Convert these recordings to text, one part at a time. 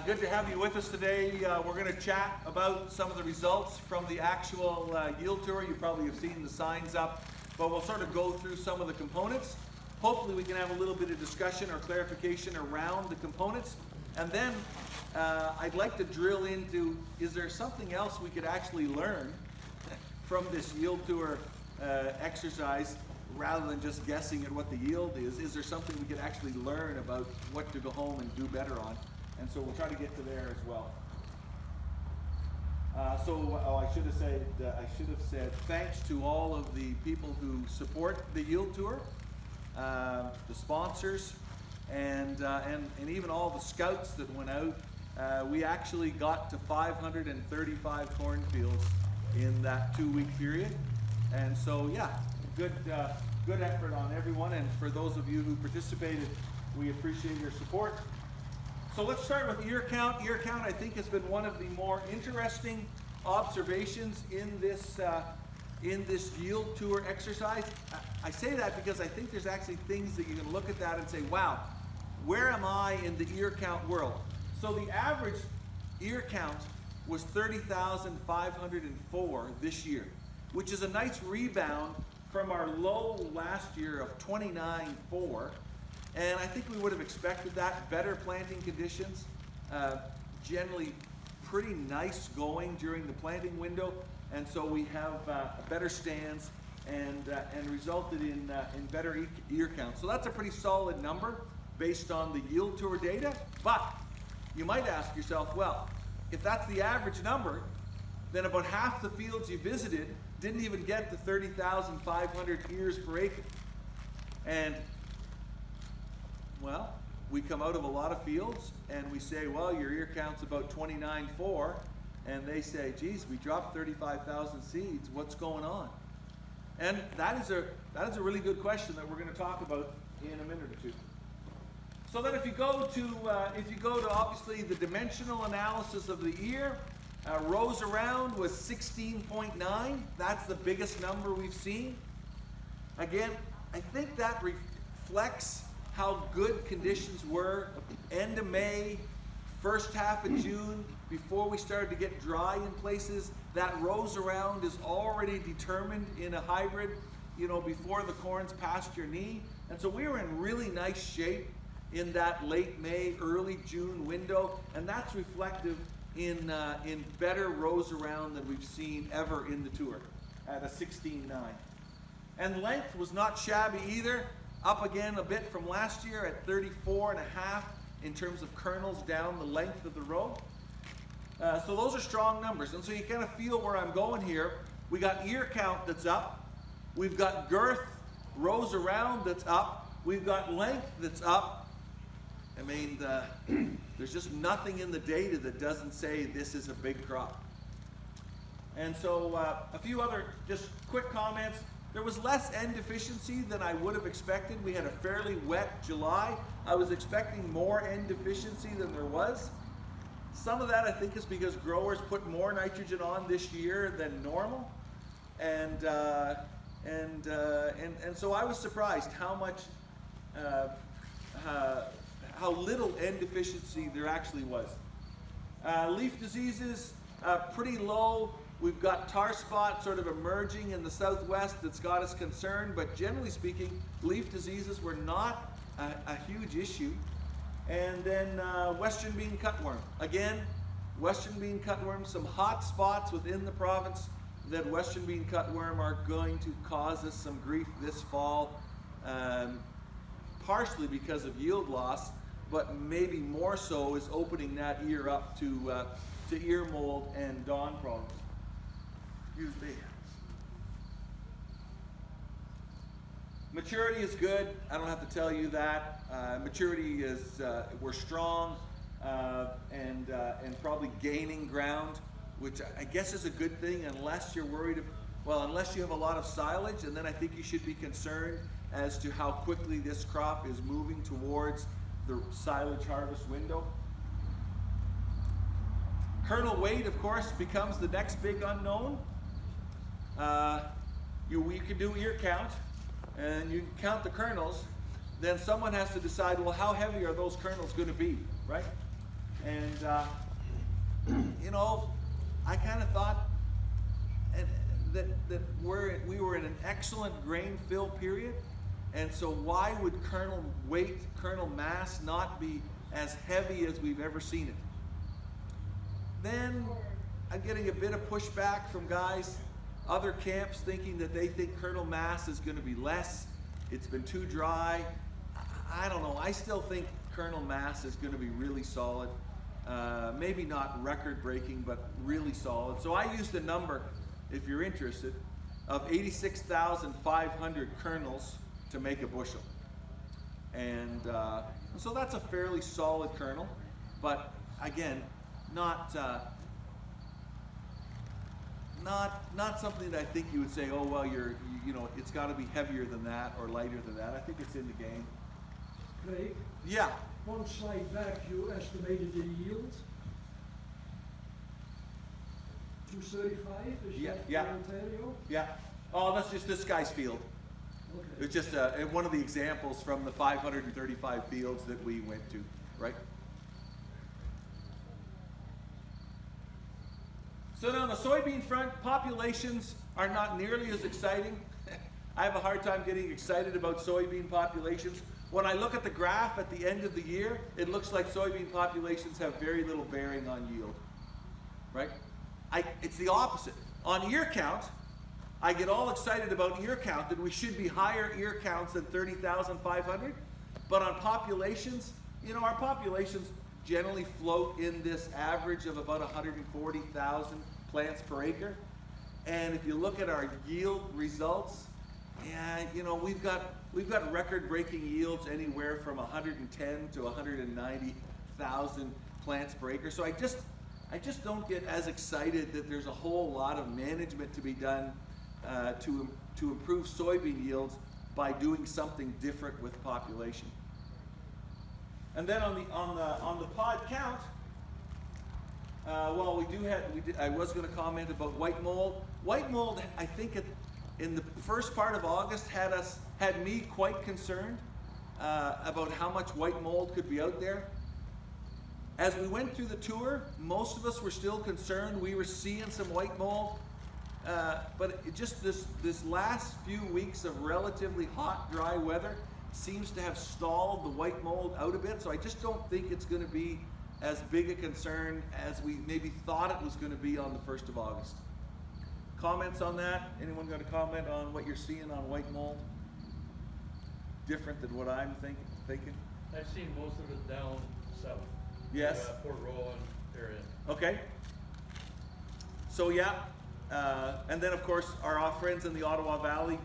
good to have you with us today. We're going to chat about some of the results from the actual yield tour. You probably have seen the signs up, but we'll sort of go through some of the components. Hopefully we can have a little bit of discussion or clarification around the components. And then I'd like to drill into, is there something else we could actually learn from this yield tour exercise rather than just guessing at what the yield is? Is there something we could actually learn about what to go home and do better on? And so we'll try to get to there as well. I should have said thanks to all of the people who support the yield tour, the sponsors, and even all the scouts that went out. We actually got to 535 cornfields in that 2-week period, and so yeah, good effort on everyone. And for those of you who participated, we appreciate your support. So let's start with ear count. Ear count, I think, has been one of the more interesting observations in this yield tour exercise. I say that because I think there's actually things that you can look at that and say, wow, where am I in the ear count world? So the average ear count was 30,504 this year, which is a nice rebound from our low last year of 29,400. And I think we would have expected that. Better planting conditions, generally pretty nice going during the planting window, and so we have better stands and resulted in better ear count. So that's a pretty solid number based on the yield tour data. But you might ask yourself, well, if that's the average number, then about half the fields you visited didn't even get to 30,500 ears per acre. And well, we come out of a lot of fields and we say, well, your ear count's about 29,400, and they say, geez, we dropped 35,000 seeds. What's going on? And that is a really good question that we're going to talk about in a minute or two. So then, if you go to obviously the dimensional analysis of the ear, rows around was 16.9. That's the biggest number we've seen. Again, I think that reflects how good conditions were end of May, first half of June, before we started to get dry in places. That rows around is already determined in a hybrid, before the corn's past your knee. And so we were in really nice shape in that late May, early June window, and that's reflective in better rows around than we've seen ever in the tour at a 16.9. And length was not shabby either. Up again a bit from last year at 34.5 in terms of kernels down the length of the row. So those are strong numbers. And so you kind of feel where I'm going here. We got ear count that's up. We've got girth, rows around that's up. We've got length that's up. I mean, there's just nothing in the data that doesn't say this is a big crop. And so a few other just quick comments. There was less end deficiency than I would have expected. We had a fairly wet July. I was expecting more end deficiency than there was. Some of that I think is because growers put more nitrogen on this year than normal, and so I was surprised how much, how little end deficiency there actually was. Leaf diseases pretty low. We've got tar spot sort of emerging in the southwest that's got us concerned, but generally speaking, leaf diseases were not a huge issue. And then western bean cutworm. Again, western bean cutworm, some hot spots within the province that western bean cutworm are going to cause us some grief this fall, partially because of yield loss, but maybe more so is opening that ear up to ear mold and dawn problems. Excuse me. Maturity is good. I don't have to tell you that. Maturity is, we're strong and probably gaining ground, which I guess is a good thing unless you're worried, unless you have a lot of silage, and then I think you should be concerned as to how quickly this crop is moving towards the silage harvest window. Kernel weight, of course, becomes the next big unknown. You can do ear count, and you can count the kernels. Then someone has to decide, well, how heavy are those kernels going to be, right? And you know, I kind of thought that we were in an excellent grain fill period, and so why would kernel weight, kernel mass not be as heavy as we've ever seen it? Then I'm getting a bit of pushback from guys, other camps thinking that they think kernel mass is going to be less. It's been too dry. I don't know. I still think kernel mass is going to be really solid. Maybe not record breaking, but really solid. So I used a number, if you're interested, of 86,500 kernels to make a bushel. And so that's a fairly solid kernel, but again, not something that I think you would say, oh well, you know, it's got to be heavier than that or lighter than that. I think it's in the game. Craig? Yeah. One slide back, you estimated the yield. 235, is that for Ontario? Yeah. Oh, that's just this guy's field. Okay. It's just one of the examples from the 535 fields that we went to, right? So now on the soybean front, populations are not nearly as exciting. I have a hard time getting excited about soybean populations. When I look at the graph at the end of the year, it looks like soybean populations have very little bearing on yield, right? It's the opposite. On ear count, I get all excited about ear count, that we should be higher ear counts than 30,500. But on populations, you know, our populations generally float in this average of about 140,000 plants per acre. And if you look at our yield results, yeah, you know, we've got record-breaking yields anywhere from 110 to 190,000 plants per acre. So I just don't get as excited that there's a whole lot of management to be done to improve soybean yields by doing something different with population. And then on the pod count, well, I was going to comment about white mold. White mold, I think in the first part of August had me quite concerned about how much white mold could be out there. As we went through the tour, most of us were still concerned. We were seeing some white mold, but just this last few weeks of relatively hot, dry weather seems to have stalled the white mold out a bit. So I just don't think it's going to be as big a concern as we maybe thought it was going to be on the 1st of August. Comments on that? Anyone got a comment on what you're seeing on white mold? Different than what I'm thinking? I've seen most of it down south. Yes. Port Roland area. Okay. So yeah, and then of course our friends in the Ottawa Valley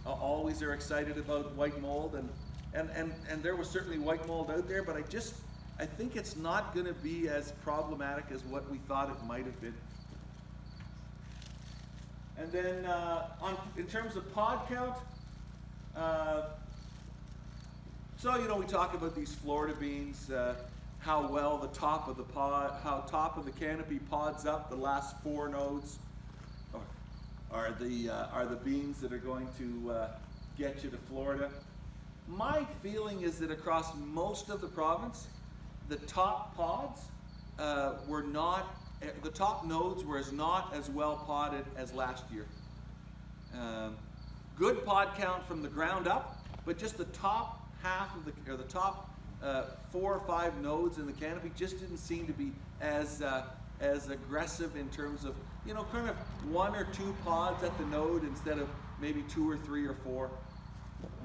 always are excited about white mold, and there was certainly white mold out there, but I think it's not going to be as problematic as what we thought it might have been. And then in terms of pod count, so you know, we talk about these Florida beans, how well the top of the pod, how top of the canopy pods up. The last 4 nodes are the beans that are going to get you to Florida. My feeling is that across most of the province, the top pods were not. The top nodes were not as well podded as last year. Good pod count from the ground up, but just the top half of the top 4 or 5 nodes in the canopy just didn't seem to be as aggressive in terms of, you know, kind of 1 or 2 pods at the node instead of maybe 2 or 3 or 4.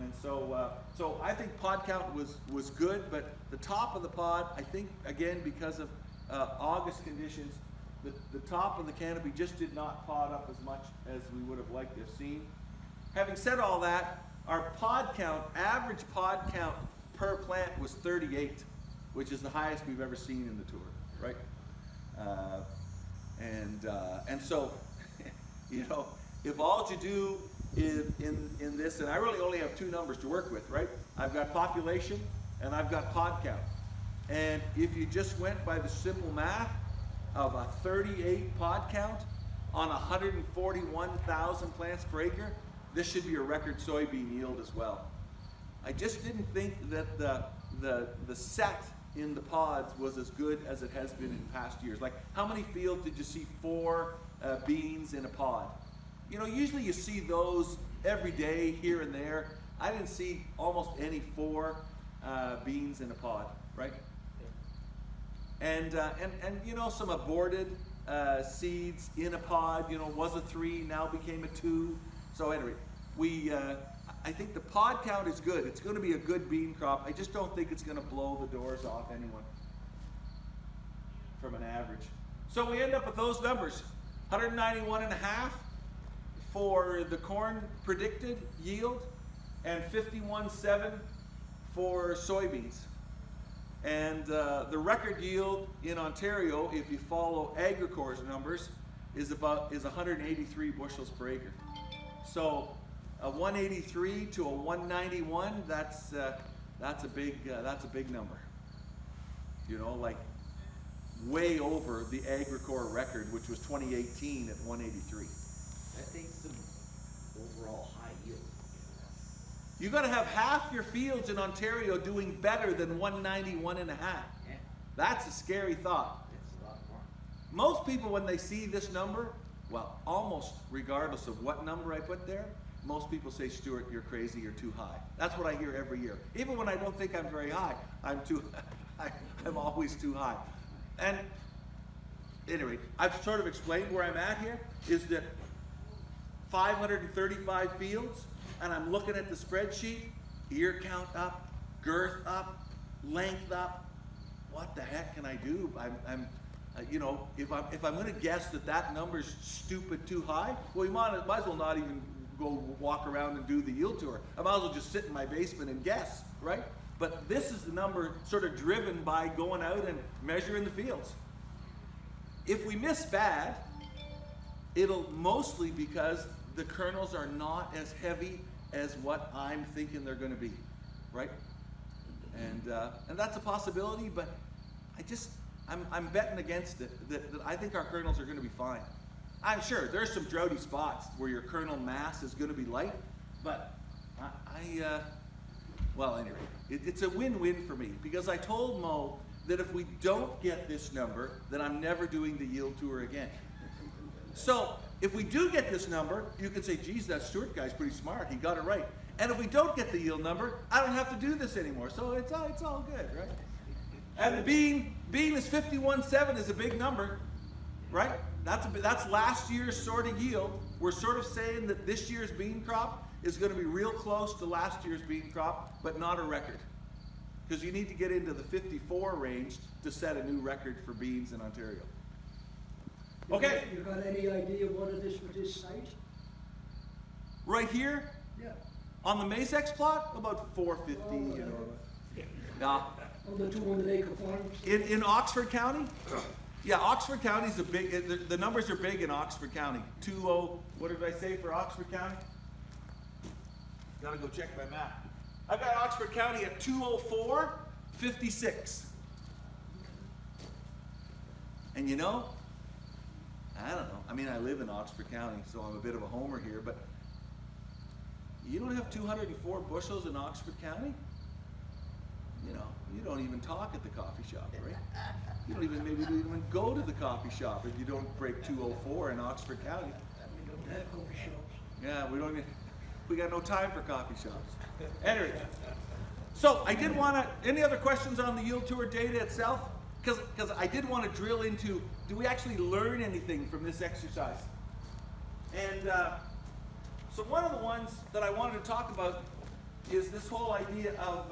And so I think pod count was good, but the top of the pod, I think, again, because of August conditions, the top of the canopy just did not pod up as much as we would have liked to have seen. Having said all that, our pod count, average pod count per plant was 38, which is the highest we've ever seen in the tour, right? And so, you know, if all you do is in this, and I really only have 2 numbers to work with, right? I've got population and I've got pod count. And if you just went by the simple math of a 38 pod count on 141,000 plants per acre, this should be a record soybean yield as well. I just didn't think that the set in the pods was as good as it has been in past years. Like, how many fields did you see 4 beans in a pod? You know, usually you see those every day here and there. I didn't see almost any 4 beans in a pod, right? And you know, some aborted seeds in a pod, you know, was a 3, now became a 2. So anyway, I think the pod count is good. It's going to be a good bean crop. I just don't think it's going to blow the doors off anyone from an average. So we end up with those numbers. 191.5 for the corn predicted yield and 51.7 for soybeans. And the record yield in Ontario, if you follow Agricorp's numbers, is 183 bushels per acre. So a 183 to a 191, that's a big number. You know, like way over the Agricorp record, which was 2018 at 183. That takes some overall high yield. You got to have half your fields in Ontario doing better than 191.5. Yeah, That's a scary thought. that's a lot more. Most people, when they see this number, well, almost regardless of what number I put there, most people say, Stewart, you're crazy, you're too high. That's what I hear every year. Even when I don't think I'm very high, I'm always too high. And anyway, I've sort of explained where I'm at here, is that 535 fields, and I'm looking at the spreadsheet, ear count up, girth up, length up. What the heck can I do? You know, if I'm going to guess that number's stupid too high, well, you might as well not even go walk around and do the yield tour. I might as well just sit in my basement and guess, right? But this is the number sort of driven by going out and measuring the fields. If we miss bad, it'll mostly because the kernels are not as heavy as what I'm thinking they're going to be, right? And that's a possibility, but I'm betting against it. That I think our kernels are going to be fine. I'm sure there's some droughty spots where your kernel mass is going to be light, but well, anyway, it's a win-win for me, because I told Mo that if we don't get this number, then I'm never doing the yield tour again. So if we do get this number, you can say, geez, that Stewart guy's pretty smart, he got it right. And if we don't get the yield number, I don't have to do this anymore. So it's all good, right? And the bean is 51.7 is a big number, right? That's last year's sort of yield. We're sort of saying that this year's bean crop is going to be real close to last year's bean crop, but not a record. Because you need to get into the 54 range to set a new record for beans in Ontario. Okay. You got any idea what it is for this site? Right here, Yeah. on the Maizex plot, about 450, you know. Yeah. On the 200-acre farms? In Oxford County? Yeah, Oxford County's a big, the numbers are big in Oxford County. What did I say for Oxford County? Gotta go check my map. I've got Oxford County at 204.56. And you know, I don't know. I mean, I live in Oxford County, so I'm a bit of a homer here, but you don't have 204 bushels in Oxford County? You know, you don't even talk at the coffee shop, right? You don't even go to the coffee shop if you don't break 204 in Oxford County. We don't have coffee shops. Yeah, we got no time for coffee shops. Anyway, so I did want to, any other questions on the yield tour data itself? Because I did want to drill into, do we actually learn anything from this exercise? And so one of the ones that I wanted to talk about is this whole idea of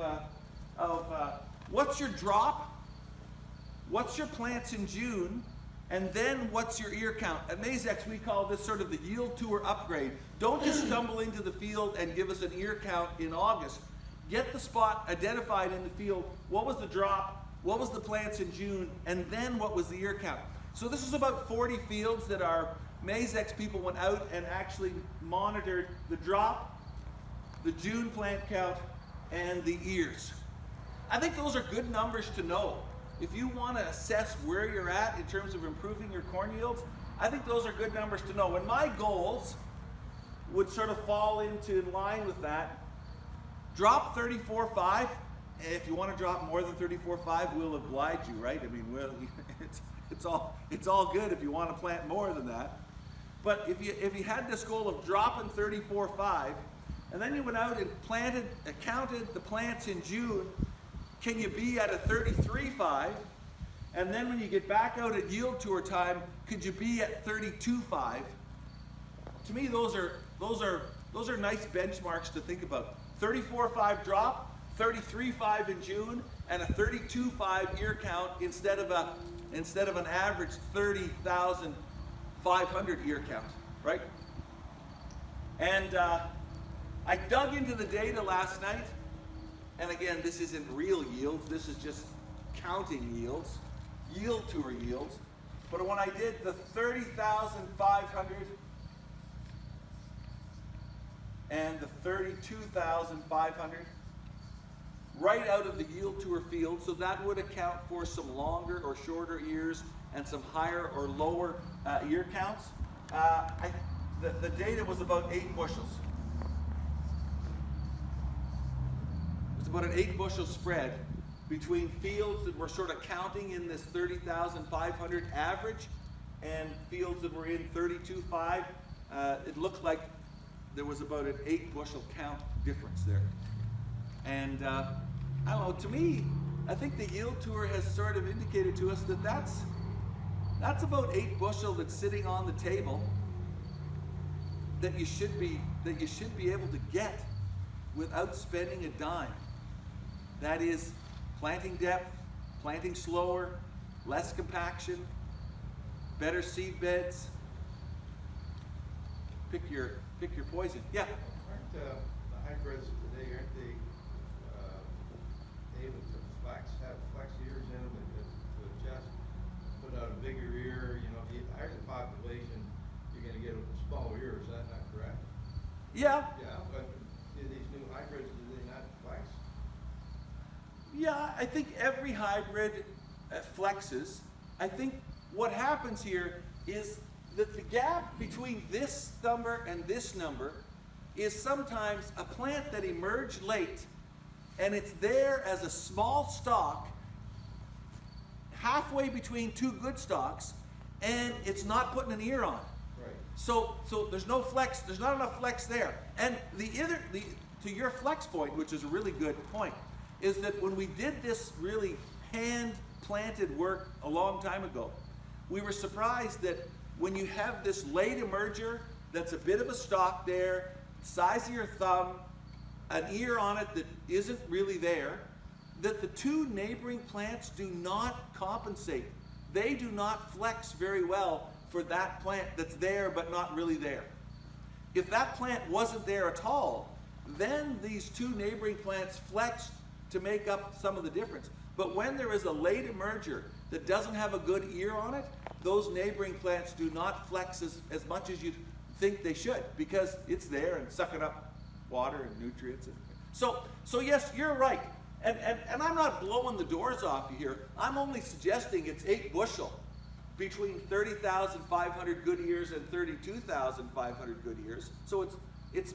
what's your drop, what's your plants in June, and then what's your ear count. At Maizex, we call this sort of the yield tour upgrade. Don't just stumble into the field and give us an ear count in August. Get the spot identified in the field. What was the drop? What was the plants in June? And then what was the ear count? So this is about 40 fields that our Maizex people went out and actually monitored the drop, the June plant count, and the ears. I think those are good numbers to know. If you want to assess where you're at in terms of improving your corn yields, I think those are good numbers to know. And my goals would sort of fall into line with that. Drop 34.5 if you want to drop more than 34.5, we'll oblige you, right? I mean, it's all good if you want to plant more than that. But if you had this goal of dropping 34.5, and then you went out and counted the plants in June, can you be at a 33.5? And then when you get back out at yield tour time, could you be at 32.5? To me, those are nice benchmarks to think about. 34.5 drop, 33.5 in June, and a 32.5 ear count instead of an average 30,500 ear count, right? And I dug into the data last night, and again, this isn't real yields. This is just counting yields, yield tour yields. But when I did the 30,500 and the 32,500 right out of the yield tour field, so that would account for some longer or shorter ears and some higher or lower ear counts. The data was about 8 bushels. It was about an 8 bushel spread between fields that were sort of counting in this 30,500 average and fields that were in 32.5. It looked like there was about an 8 bushel count difference there. And I don't know, to me, I think the yield tour has sort of indicated to us that that's about 8 bushel that's sitting on the table that you should be able to get without spending a dime. That is planting depth, planting slower, less compaction, better seed beds. Pick your poison. Yeah. Aren't the hybrids today, aren't they able to have flex ears in them to adjust, put out a bigger ear? You know, the higher the population, you're going to get a small ear. Is that not correct? Yeah. Yeah, but these new hybrids, do they not flex? Yeah, I think every hybrid flexes. I think what happens here is that the gap between this number and this number is sometimes a plant that emerged late and it's there as a small stalk halfway between 2 good stalks and it's not putting an ear on. Right. So there's no flex, there's not enough flex there. And to your flex point, which is a really good point, is that when we did this really hand-planted work a long time ago, we were surprised that when you have this late emerger that's a bit of a stalk there, size of your thumb, an ear on it that isn't really there, that the 2 neighboring plants do not compensate. They do not flex very well for that plant that's there but not really there. If that plant wasn't there at all, then these 2 neighboring plants flex to make up some of the difference. But when there is a late emerger that doesn't have a good ear on it, those neighboring plants do not flex as much as you'd think they should, because it's there and sucking up water and nutrients. So yes, you're right. And I'm not blowing the doors off you here. I'm only suggesting it's 8 bushel between 30,500 good ears and 32,500 good ears. So it's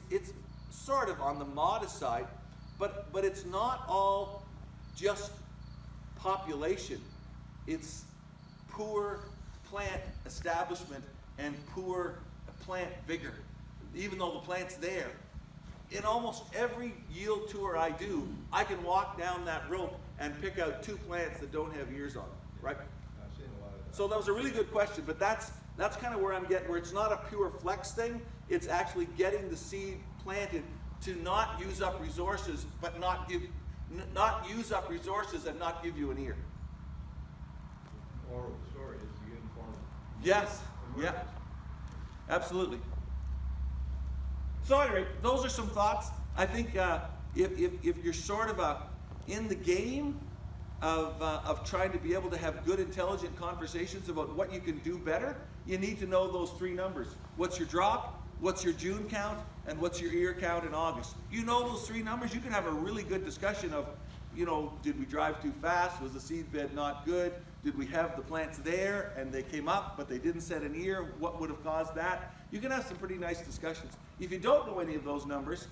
sort of on the modest side, but it's not all just population. It's poor plant establishment and poor plant vigor, even though the plant's there. In almost every yield tour I do, I can walk down that rope and pick out 2 plants that don't have ears on them, right? I've seen a lot of that. So that was a really good question, but that's kind of where I'm getting, where it's not a pure flex thing, it's actually getting the seed planted to not use up resources, but not use up resources and not give you an ear. Moral of the story is the uniform. Yes, yeah, absolutely. So anyway, those are some thoughts. I think if you're sort of in the game of trying to be able to have good, intelligent conversations about what you can do better, you need to know those 3 numbers. What's your drop? What's your June count? And what's your ear count in August? You know those 3 numbers, you can have a really good discussion of, you know, did we drive too fast? Was the seed bed not good? Did we have the plants there and they came up but they didn't set an ear? What would have caused that? You can have some pretty nice discussions. If you don't know any of those numbers,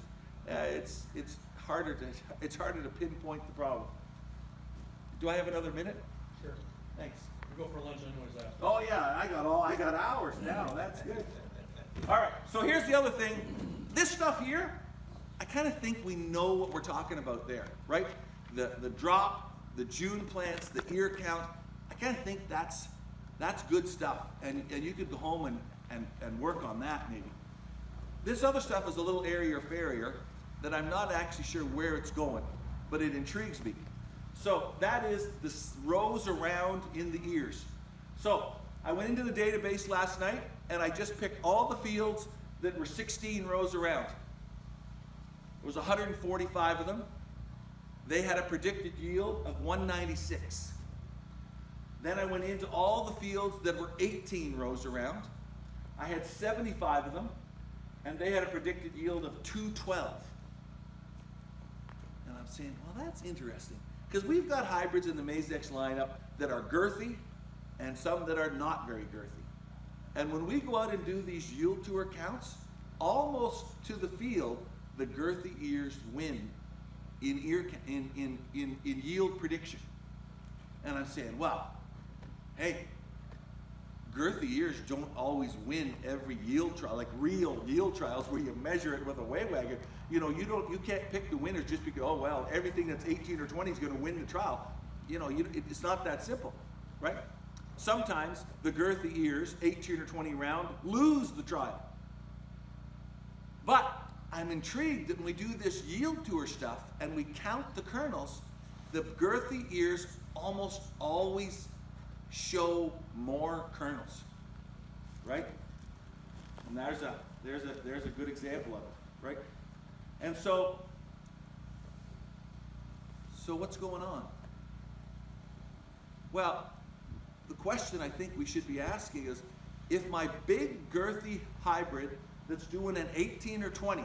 it's it's harder to pinpoint the problem. Do I have another minute? Sure. Thanks. We go for lunch anyways after. Oh yeah, I got hours now, that's good. All right, so here's the other thing. This stuff here, I kind of think we know what we're talking about there, right? The drop, the June plants, the ear count, I kind of think that's good stuff. And you could go home and work on that maybe. This other stuff is a little airier fairier that I'm not actually sure where it's going, but it intrigues me. So that is the rows around in the ears. So I went into the database last night and I just picked all the fields that were 16 rows around. There was 145 of them. They had a predicted yield of 196. Then I went into all the fields that were 18 rows around. I had 75 of them, and they had a predicted yield of 212. And I'm saying, well, that's interesting, because we've got hybrids in the Maizex lineup that are girthy and some that are not very girthy. And when we go out and do these yield tour counts, almost to the field, the girthy ears win in yield prediction. And I'm saying, well, hey, girthy ears don't always win every yield trial, like real yield trials where you measure it with a weigh wagon. You know, you can't pick the winners just because, oh well, everything that's 18 or 20 is going to win the trial. You know, it's not that simple, right? Sometimes the girthy ears, 18 or 20 round, lose the trial. But I'm intrigued that when we do this yield tour stuff and we count the kernels, the girthy ears almost always show more kernels, right? And there's a good example of it, right? And so what's going on? Well, the question I think we should be asking is, if my big girthy hybrid that's doing an 18 or 20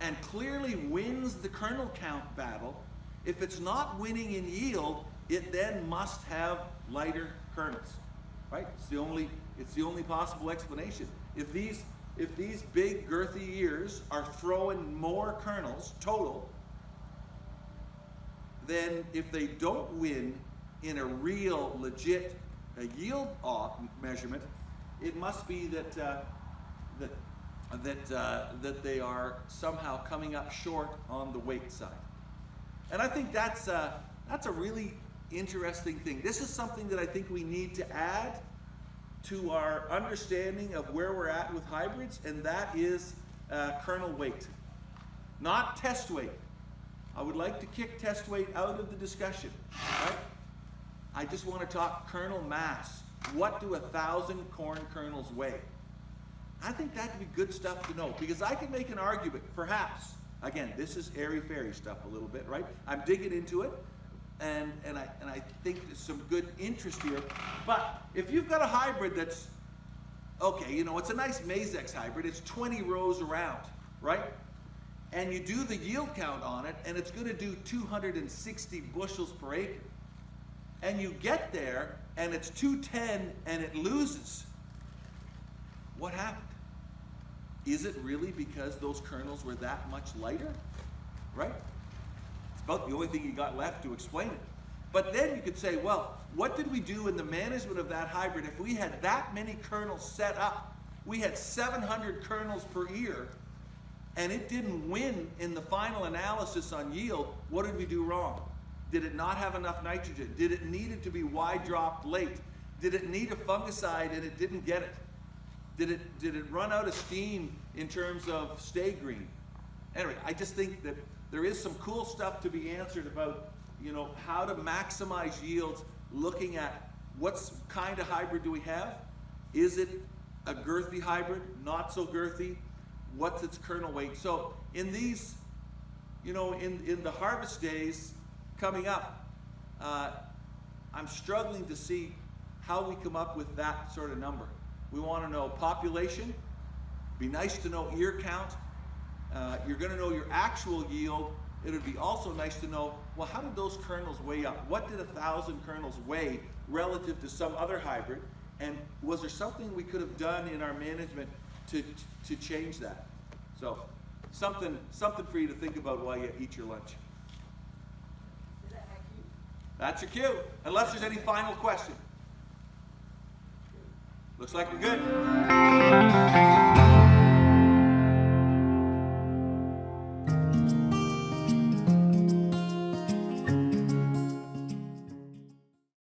and clearly wins the kernel count battle, if it's not winning in yield, it then must have lighter kernels, right? It's the only possible explanation. If these big girthy ears are throwing more kernels total, then if they don't win in a real legit yield measurement, it must be that they are somehow coming up short on the weight side. And I think that's a really interesting thing. This is something that I think we need to add to our understanding of where we're at with hybrids, and that is kernel weight, not test weight. I would like to kick test weight out of the discussion, right? I just want to talk kernel mass. What do 1,000 corn kernels weigh? I think that'd be good stuff to know, because I can make an argument, perhaps, again, this is airy-fairy stuff a little bit, right? I'm digging into it, and I think there's some good interest here. But if you've got a hybrid that's, okay, you know, it's a nice Maizex hybrid, it's 20 rows around, right? And you do the yield count on it, and it's gonna do 260 bushels per acre. And you get there, and it's 210, and it loses. What happened? Is it really because those kernels were that much lighter? Right? It's about the only thing you got left to explain it. But then you could say, well, what did we do in the management of that hybrid if we had that many kernels set up? We had 700 kernels per ear, and it didn't win in the final analysis on yield. What did we do wrong? Did it not have enough nitrogen? Did it need it to be wide dropped late? Did it need a fungicide and it didn't get it? Did it run out of steam in terms of stay green? Anyway, I just think that there is some cool stuff to be answered about, you know, how to maximize yields, looking at what kind of hybrid do we have? Is it a girthy hybrid, not so girthy? What's its kernel weight? So in these, you know, in the harvest days coming up, I'm struggling to see how we come up with that sort of number. We want to know population. Be nice to know ear count. You're going to know your actual yield. It would be also nice to know, well, how did those kernels weigh up? What did 1,000 kernels weigh relative to some other hybrid? And was there something we could have done in our management to change that? So something for you to think about while you eat your lunch. Is that my cue? That's your cue, unless there's any final question. Looks like we're good.